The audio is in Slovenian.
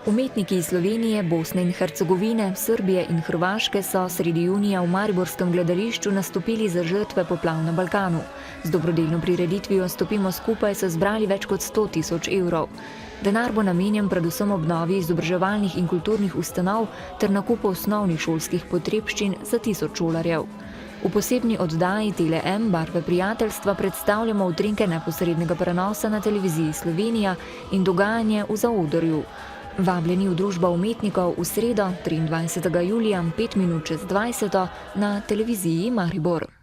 Umetniki iz Slovenije, Bosne in Hercegovine, Srbije in Hrvaške so sredi junija v mariborskem gledališču nastopili za žrtve poplav na Balkanu. Z dobrodelno prireditvijo Stopimo skupaj so zbrali več kot 100 000 evrov. Denar bo namenjen predvsem obnovi izobraževalnih in kulturnih ustanov ter nakupu osnovnih šolskih potrebščin za 1000 šolarjev. V posebni oddaji Tele1 Barve prijateljstva predstavljamo utrinke neposrednega prenosa na televiziji Slovenija in dogajanje v zaodrju. Vabljeni v družbo umetnikov v sredo, 23. julija, 5 minut čez 20. na televiziji Maribor.